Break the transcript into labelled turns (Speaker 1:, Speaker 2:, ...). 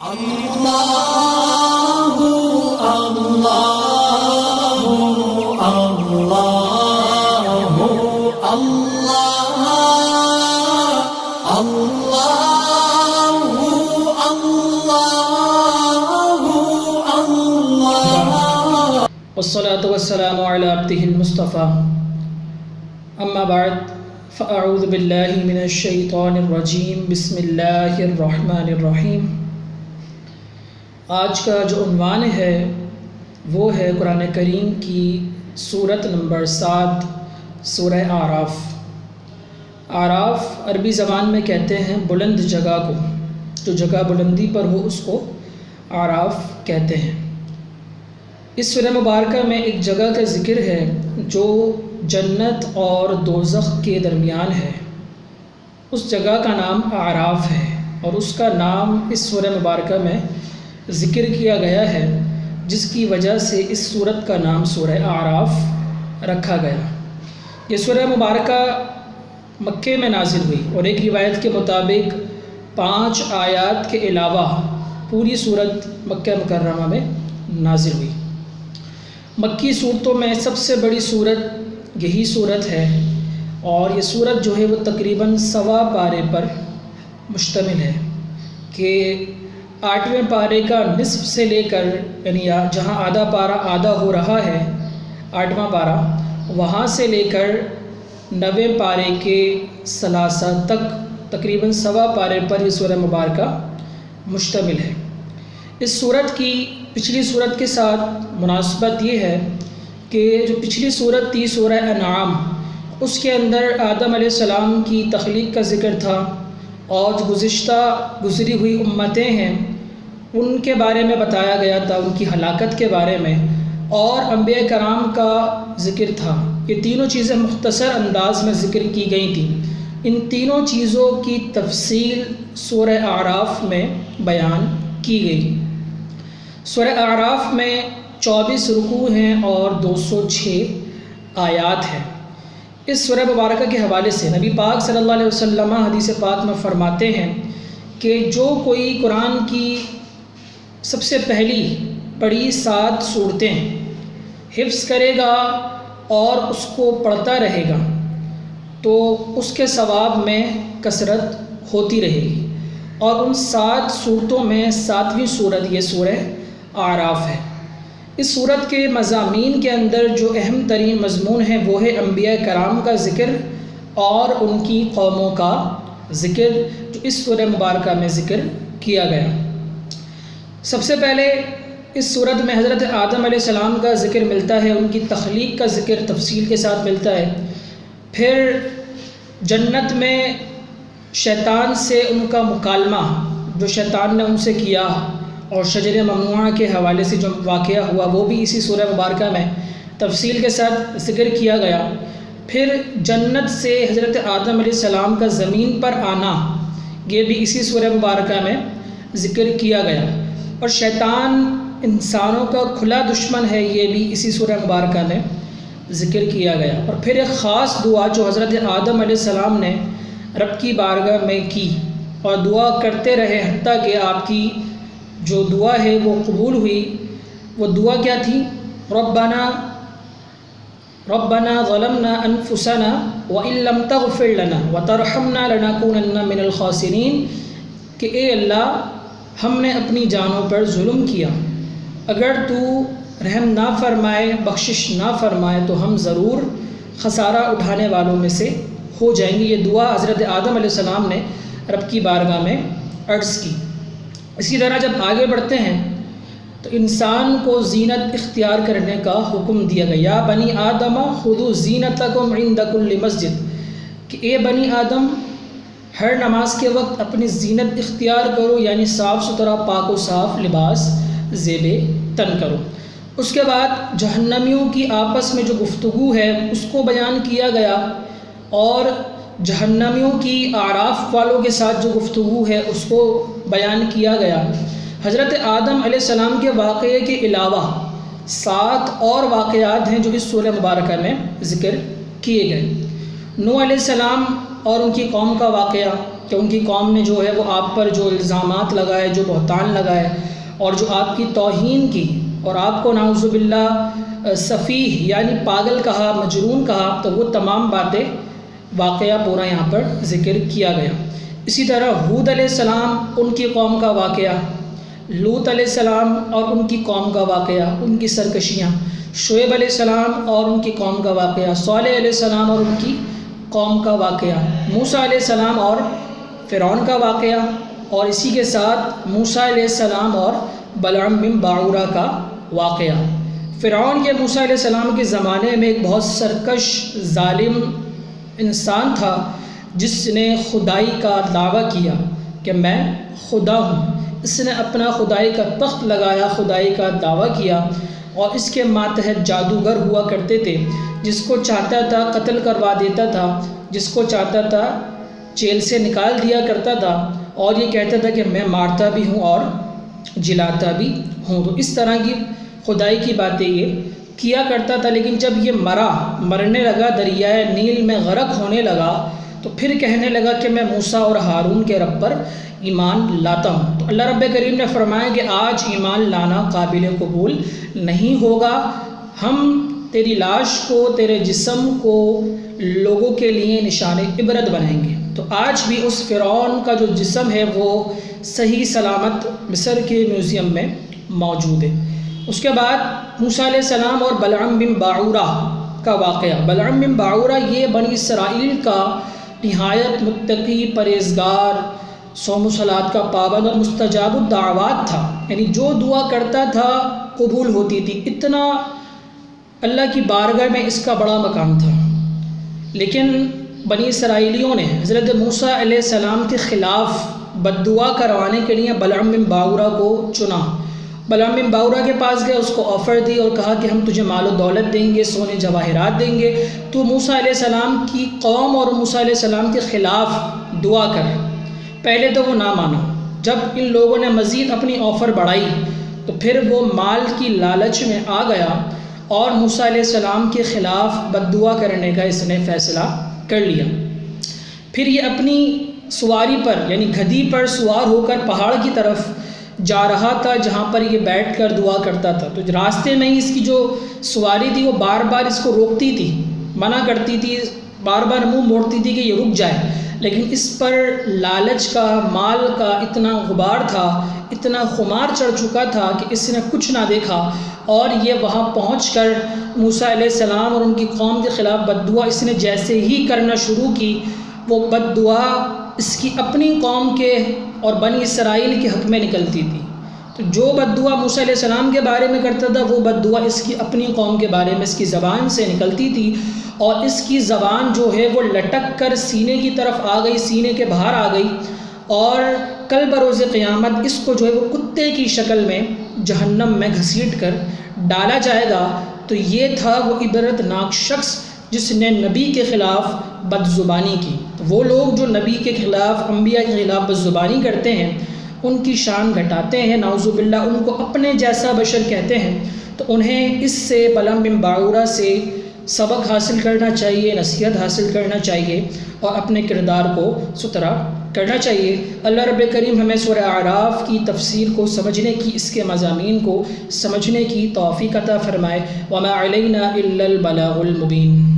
Speaker 1: اللہ اللہ اللہ اللہ اللہ اللہ
Speaker 2: والصلاة والسلام على عبده المصطفى اما بعد فاعوذ باللہ من الشیطان الرجیم بسم اللہ الرحمن الرحیم۔ آج کا جو عنوان ہے وہ ہے قرآن کریم کی سورت نمبر 7 سورہ اعراف۔ اعراف عربی زبان میں کہتے ہیں بلند جگہ کو، جو جگہ بلندی پر ہو اس کو اعراف کہتے ہیں۔ اس سورہ مبارکہ میں ایک جگہ کا ذکر ہے جو جنت اور دوزخ کے درمیان ہے۔ اس جگہ کا نام اعراف ہے اور اس کا نام اس سورہ مبارکہ میں ذکر کیا گیا ہے، جس کی وجہ سے اس سورت کا نام سورہ اعراف رکھا گیا۔ یہ سورہ مبارکہ مکے میں نازل ہوئی اور ایک روایت کے مطابق 5 آیات کے علاوہ پوری سورت مکہ مکرمہ میں نازل ہوئی۔ مکی صورتوں میں سب سے بڑی صورت یہی صورت ہے اور یہ صورت جو ہے وہ تقریباً 1.25 پارے پر مشتمل ہے کہ 8ویں پارے کا نصف سے لے کر یعنی جہاں آدھا پارہ آدھا ہو رہا ہے 8واں پارہ، وہاں سے لے کر 9ویں پارے کے ثلاثہ تک تقریباً 1.25 پارے پر یہ سورہ مبارکہ مشتمل ہے۔ اس سورت کی پچھلی سورت کے ساتھ مناسبت یہ ہے کہ جو پچھلی سورت تھی سورہ انعام، اس کے اندر آدم علیہ السلام کی تخلیق کا ذکر تھا اور جو گزری ہوئی امتیں ہیں ان کے بارے میں بتایا گیا تھا، ان کی ہلاکت کے بارے میں، اور انبیاء کرام کا ذکر تھا۔ یہ تینوں چیزیں مختصر انداز میں ذکر کی گئی تھیں۔ ان تینوں چیزوں کی تفصیل سورہ اعراف میں بیان کی گئی۔ سورہ اعراف میں 24 رکوع ہیں اور 206 آیات ہیں۔ اس سورہ مبارکہ کے حوالے سے نبی پاک صلی اللہ علیہ وسلم حدیث پاک میں فرماتے ہیں کہ جو کوئی قرآن کی سب سے پہلی پڑھی 7 صورتیں حفظ کرے گا اور اس کو پڑھتا رہے گا تو اس کے ثواب میں کثرت ہوتی رہے گی، اور ان 7 صورتوں میں 7ویں صورت یہ سورہ اعراف ہے۔ اس صورت کے مضامین کے اندر جو اہم ترین مضمون ہیں وہ ہے انبیاء کرام کا ذکر اور ان کی قوموں کا ذکر، جو اس سورہ مبارکہ میں ذکر کیا گیا۔ سب سے پہلے اس صورت میں حضرت آدم علیہ السلام کا ذکر ملتا ہے، ان کی تخلیق کا ذکر تفصیل کے ساتھ ملتا ہے۔ پھر جنت میں شیطان سے ان کا مکالمہ جو شیطان نے ان سے کیا اور شجر ممنوعہ کے حوالے سے جو واقعہ ہوا وہ بھی اسی سورہ مبارکہ میں تفصیل کے ساتھ ذکر کیا گیا۔ پھر جنت سے حضرت آدم علیہ السلام کا زمین پر آنا، یہ بھی اسی سورہ مبارکہ میں ذکر کیا گیا، اور شیطان انسانوں کا کھلا دشمن ہے، یہ بھی اسی سورہ مبارکہ میں ذکر کیا گیا۔ اور پھر ایک خاص دعا جو حضرت آدم علیہ السلام نے رب کی بارگاہ میں کی اور دعا کرتے رہے حتیٰ کہ آپ کی جو دعا ہے وہ قبول ہوئی۔ وہ دعا کیا تھی؟ ربنا ظلمنا انفسنا وان لم تغفر لنا وترحمنا لنكونن من الخاسرین، کہ اے اللہ ہم نے اپنی جانوں پر ظلم کیا، اگر تو رحم نہ فرمائے بخشش نہ فرمائے تو ہم ضرور خسارہ اٹھانے والوں میں سے ہو جائیں گے۔ یہ دعا حضرت آدم علیہ السلام نے رب کی بارگاہ میں عرض کی۔ اسی طرح جب آگے بڑھتے ہیں تو انسان کو زینت اختیار کرنے کا حکم دیا گیا۔ یا بنی آدم خذوا زینتکم عند کل مسجد، کہ اے بنی آدم ہر نماز کے وقت اپنی زینت اختیار کرو، یعنی صاف ستھرا پاک و صاف لباس زیب تن کرو۔ اس کے بعد جہنمیوں کی آپس میں جو گفتگو ہے اس کو بیان کیا گیا، اور جہنمیوں کی اعراف والوں کے ساتھ جو گفتگو ہے اس کو بیان کیا گیا۔ حضرت آدم علیہ السلام کے واقعے کے علاوہ 7 اور واقعات ہیں جو اس سورہ مبارکہ میں ذکر کیے گئے۔ نوح علیہ السلام اور ان کی قوم کا واقعہ، کہ ان کی قوم نے جو ہے وہ آپ پر جو الزامات لگائے، جو بہتان لگائے اور جو آپ کی توہین کی اور آپ کو نعوذ باللہ سفیہ یعنی پاگل کہا، مجنون کہا، تو وہ تمام باتیں واقعہ پورا یہاں پر ذکر کیا گیا۔ اسی طرح ہود علیہ السلام ان کی قوم کا واقعہ، لوط علیہ السلام اور ان کی قوم کا واقعہ، ان کی سرکشیاں، شعیب علیہ السلام اور ان کی قوم کا واقعہ، صالح علیہ السلام اور ان کی قوم کا واقعہ، موسیٰ علیہ السلام اور فرعون کا واقعہ، اور اسی کے ساتھ موسیٰ علیہ السلام اور بلعام بن باعورہ کا واقعہ۔ فرعون یہ موسیٰ علیہ السلام کے زمانے میں ایک بہت سرکش ظالم انسان تھا، جس نے خدائی کا دعویٰ کیا کہ میں خدا ہوں۔ اس نے اپنا خدائی کا تخت لگایا، خدائی کا دعویٰ کیا، اور اس کے ماتحت جادوگر ہوا کرتے تھے، جس کو چاہتا تھا قتل کروا دیتا تھا، جس کو چاہتا تھا جیل سے نکال دیا کرتا تھا، اور یہ کہتا تھا کہ میں مارتا بھی ہوں اور جلاتا بھی ہوں۔ تو اس طرح کی خدائی کی باتیں یہ کیا کرتا تھا، لیکن جب یہ مرنے لگا، دریائے نیل میں غرق ہونے لگا، تو پھر کہنے لگا کہ میں موسیٰ اور ہارون کے رب پر ایمان لاتا ہوں۔ تو اللہ رب کریم نے فرمایا کہ آج ایمان لانا قابل قبول نہیں ہوگا، ہم تیری لاش کو، تیرے جسم کو لوگوں کے لیے نشان عبرت بنائیں گے۔ تو آج بھی اس فرعون کا جو جسم ہے وہ صحیح سلامت مصر کے میوزیم میں موجود ہے۔ اس کے بعد موسیٰ علیہ السلام اور بلعام بن باعورہ کا واقعہ۔ بلعام بن باعورہ یہ بنی اسرائیل کا نہایت متقی، پرہیزگار، صوم و صلات کا پابند اور مستجاب الدعوات تھا، یعنی جو دعا کرتا تھا قبول ہوتی تھی، اتنا اللہ کی بارگاہ میں اس کا بڑا مقام تھا۔ لیکن بنی اسرائیلیوں نے حضرت موسیٰ علیہ السلام کے خلاف بد دعا کروانے کے لیے بلعام بن باعورہ کو چنا۔ بلعام بن باعورہ کے پاس گئے، اس کو آفر دی اور کہا کہ ہم تجھے مال و دولت دیں گے، سونے جواہرات دیں گے، تو موسیٰ علیہ السلام کی قوم اور موسیٰ علیہ السلام کے خلاف دعا کر۔ پہلے تو وہ نہ مانا، جب ان لوگوں نے مزید اپنی آفر بڑھائی تو پھر وہ مال کی لالچ میں آ گیا اور موسیٰ علیہ السلام کے خلاف بد دعا کرنے کا اس نے فیصلہ کر لیا۔ پھر یہ اپنی سواری پر یعنی گدھی پر سوار ہو کر پہاڑ کی طرف جا رہا تھا جہاں پر یہ بیٹھ کر دعا کرتا تھا، تو راستے میں ہی اس کی جو سواری تھی وہ بار بار اس کو روکتی تھی، منع کرتی تھی، بار بار منہ موڑتی تھی کہ یہ رک جائے، لیکن اس پر لالچ کا، مال کا اتنا غبار تھا، اتنا خمار چڑھ چکا تھا کہ اس نے کچھ نہ دیکھا، اور یہ وہاں پہنچ کر موسیٰ علیہ السلام اور ان کی قوم کے خلاف بد دعا اس نے جیسے ہی کرنا شروع کی، وہ بد دعا اس کی اپنی قوم کے اور بنی اسرائیل کے حق میں نکلتی تھی۔ تو جو بد دعا موسیٰ علیہ السلام کے بارے میں کرتا تھا، وہ بد دعا اس کی اپنی قوم کے بارے میں اس کی زبان سے نکلتی تھی، اور اس کی زبان جو ہے وہ لٹک کر سینے کی طرف آ گئی، سینے کے باہر آ گئی، اور کل بروز قیامت اس کو جو ہے وہ کتے کی شکل میں جہنم میں گھسیٹ کر ڈالا جائے گا۔ تو یہ تھا وہ عبرت ناک شخص جس نے نبی کے خلاف بد زبانی کی۔ تو وہ لوگ جو نبی کے خلاف، انبیاء کے خلاف بد زبانی کرتے ہیں، ان کی شان گھٹاتے ہیں، نعوذ باللہ ان کو اپنے جیسا بشر کہتے ہیں، تو انہیں اس سے بلعام بن باعورہ سے سبق حاصل کرنا چاہیے، نصیحت حاصل کرنا چاہیے، اور اپنے کردار کو ستھرا کرنا چاہیے۔ اللہ رب کریم ہمیں سورہ اعراف کی تفسیر کو سمجھنے کی، اس کے مضامین کو سمجھنے کی توفیق عطا فرمائے۔ وما علینا الا البلاغ المبین۔